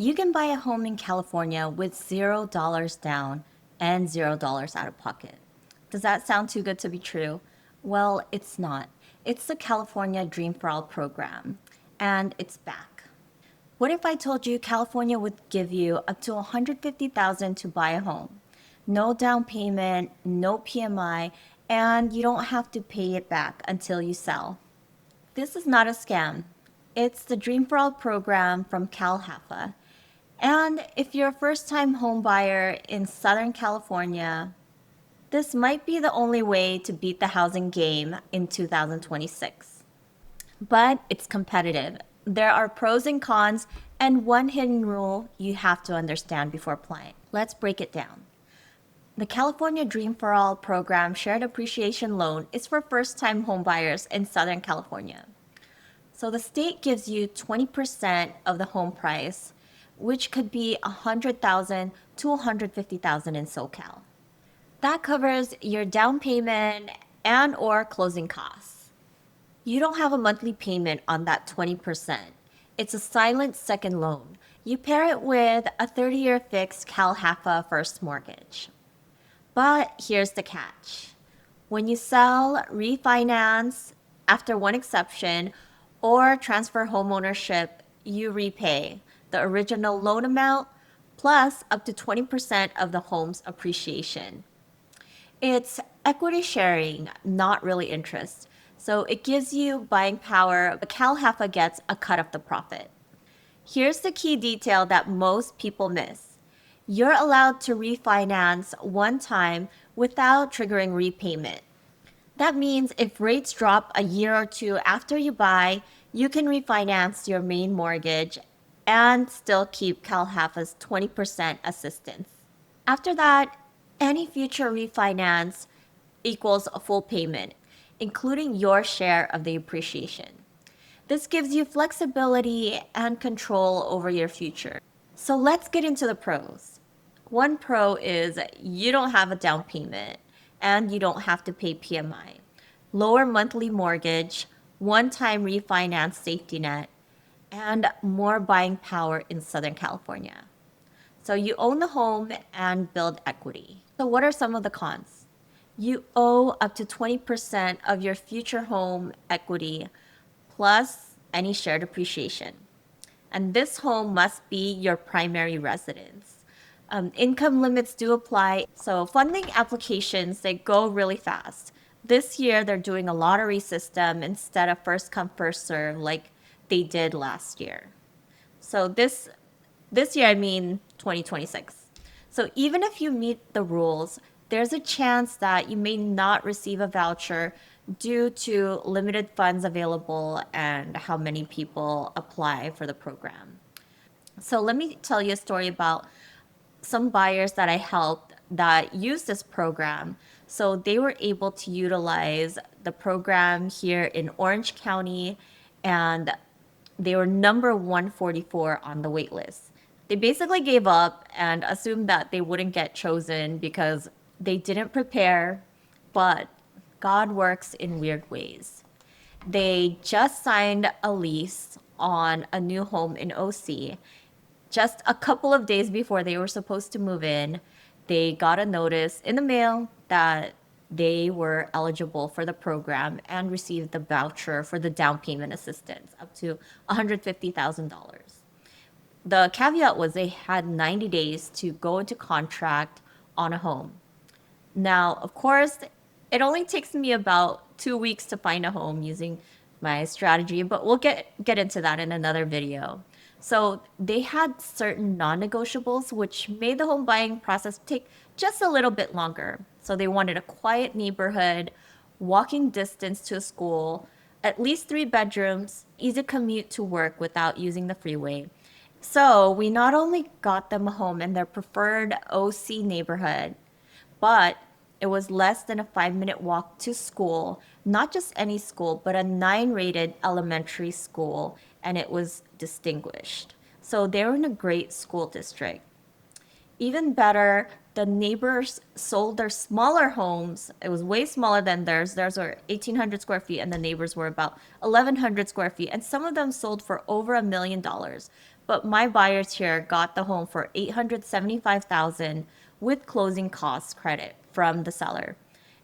You can buy a home in California with $0 down and $0 out of pocket. Does that sound too good to be true? Well, it's not. It's the California Dream For All program, and it's back. What if I told you California would give you up to $150,000 to buy a home? No down payment, no PMI, and you don't have to pay it back until you sell. This is not a scam. It's the Dream For All program from CalHFA. And if you're a first-time home buyer in Southern California, this might be the only way to beat the housing game in 2026. But it's competitive. There are pros and cons, and one hidden rule you have to understand before applying. Let's break it down. The California Dream For All program shared appreciation loan is for first-time home buyers in Southern California. So the state gives you 20% of the home price, which could be $100,000 to $150,000 in SoCal. That covers your down payment and or closing costs. You don't have a monthly payment on that 20%. It's a silent second loan. You pair it with a 30-year fixed CalHFA first mortgage. But here's the catch. When you sell, refinance, after one exception, or transfer homeownership, you repay the original loan amount plus up to 20% of the home's appreciation. It's equity sharing, not really interest. So it gives you buying power, but CalHFA gets a cut of the profit. Here's the key detail that most people miss. You're allowed to refinance one time without triggering repayment. That means if rates drop a year or two after you buy, you can refinance your main mortgage and still keep CalHFA's 20% assistance. After that, any future refinance equals a full payment, including your share of the appreciation. This gives you flexibility and control over your future. So let's get into the pros. One pro is you don't have a down payment and you don't have to pay PMI. Lower monthly mortgage, one-time refinance safety net, and more buying power in Southern California. So you own the home and build equity. So what are some of the cons? You owe up to 20% of your future home equity plus any shared appreciation. And this home must be your primary residence. Income limits do apply. So funding applications, they go really fast. This year, they're doing a lottery system instead of first come, first serve like they did last year. So this year, I mean 2026. So even if you meet the rules, there's a chance that you may not receive a voucher due to limited funds available and how many people apply for the program. So let me tell you a story about some buyers that I helped that use this program. So they were able to utilize the program here in Orange County, and they were number 144 on the wait list. They basically gave up and assumed that they wouldn't get chosen because they didn't prepare, but God works in weird ways. They just signed a lease on a new home in OC. Just a couple of days before they were supposed to move in, they got a notice in the mail that they were eligible for the program and received the voucher for the down payment assistance up to $150,000. The caveat was they had 90 days to go into contract on a home. Now, of course, it only takes me about 2 weeks to find a home using my strategy, but we'll get into that in another video. So they had certain non-negotiables, which made the home buying process take just a little bit longer. So they wanted a quiet neighborhood, walking distance to a school, at least 3 bedrooms, easy commute to work without using the freeway. So we not only got them a home in their preferred OC neighborhood, but it was less than a 5-minute walk to school, not just any school, but a 9-rated elementary school, and it was distinguished. So they were in a great school district. Even better, the neighbors sold their smaller homes. It was way smaller than theirs. Theirs were 1,800 square feet, and the neighbors were about 1,100 square feet. And some of them sold for over $1 million. But my buyers here got the home for $875,000 with closing costs credit from the seller.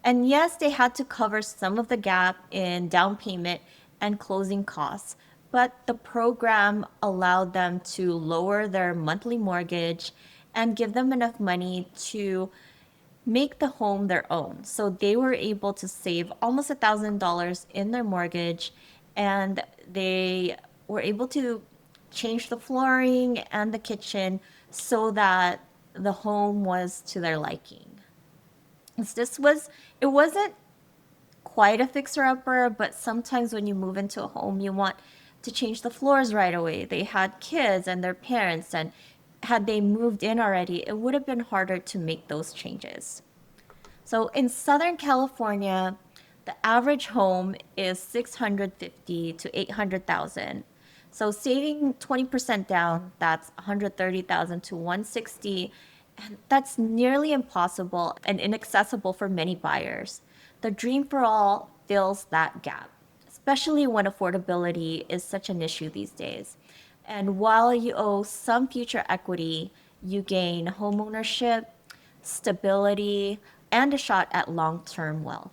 And yes, they had to cover some of the gap in down payment and closing costs, but the program allowed them to lower their monthly mortgage and give them enough money to make the home their own. So they were able to save almost $1,000 in their mortgage, and they were able to change the flooring and the kitchen so that the home was to their liking. This was, it wasn't quite a fixer-upper, but sometimes when you move into a home, you want to change the floors right away. They had kids and their parents, and had they moved in already, it would have been harder to make those changes. So in Southern California, the average home is 650 to 800,000. So saving 20% down, that's 130,000 to 160, and that's nearly impossible and inaccessible for many buyers. The Dream for All fills that gap, especially when affordability is such an issue these days. And while you owe some future equity, you gain homeownership, stability, and a shot at long-term wealth.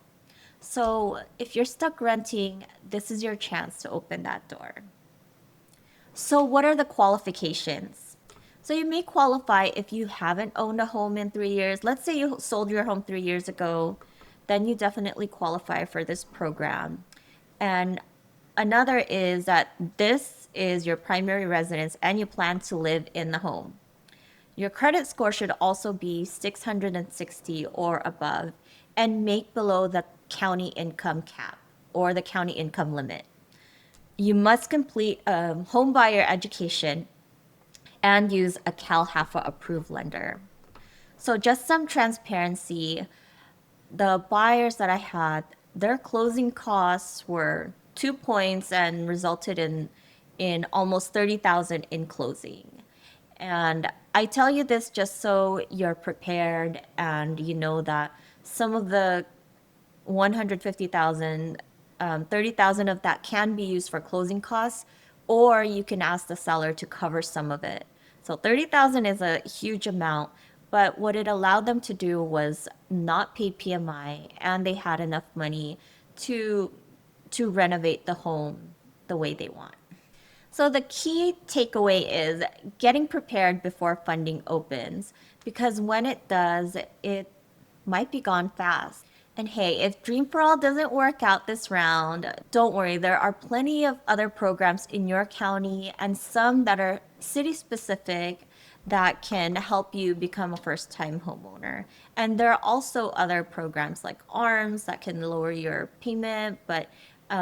So if you're stuck renting, this is your chance to open that door. So what are the qualifications? So you may qualify if you haven't owned a home in 3 years. Let's say you sold your home 3 years ago, then you definitely qualify for this program. And another is that this is your primary residence and you plan to live in the home. Your credit score should also be 660 or above and make below the county income cap or the county income limit. You must complete a home buyer education and use a CalHFA approved lender. So just some transparency, the buyers that I had, their closing costs were 2 points and resulted in almost 30,000 in closing. And I tell you this just so you're prepared and you know that some of the 150,000, 30,000 of that can be used for closing costs, or you can ask the seller to cover some of it. So 30,000 is a huge amount, but what it allowed them to do was not pay PMI, and they had enough money to renovate the home the way they want. So the key takeaway is getting prepared before funding opens, because when it does, it might be gone fast. And hey, if Dream for All doesn't work out this round, don't worry. There are plenty of other programs in your county and some that are city specific that can help you become a first time homeowner. And there are also other programs like ARMS that can lower your payment, but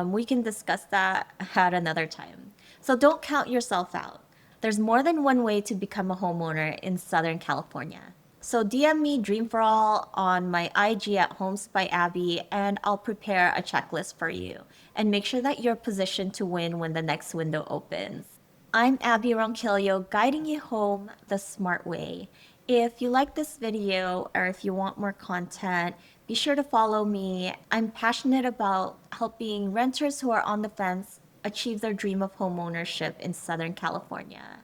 we can discuss that at another time. So don't count yourself out. There's more than one way to become a homeowner in Southern California. So DM me Dream for All on my IG at Homes by Abby, and I'll prepare a checklist for you and make sure that you're positioned to win when the next window opens. I'm Abby Ronquillo, guiding you home the smart way. If you like this video or if you want more content, be sure to follow me. I'm passionate about helping renters who are on the fence achieve their dream of homeownership in Southern California.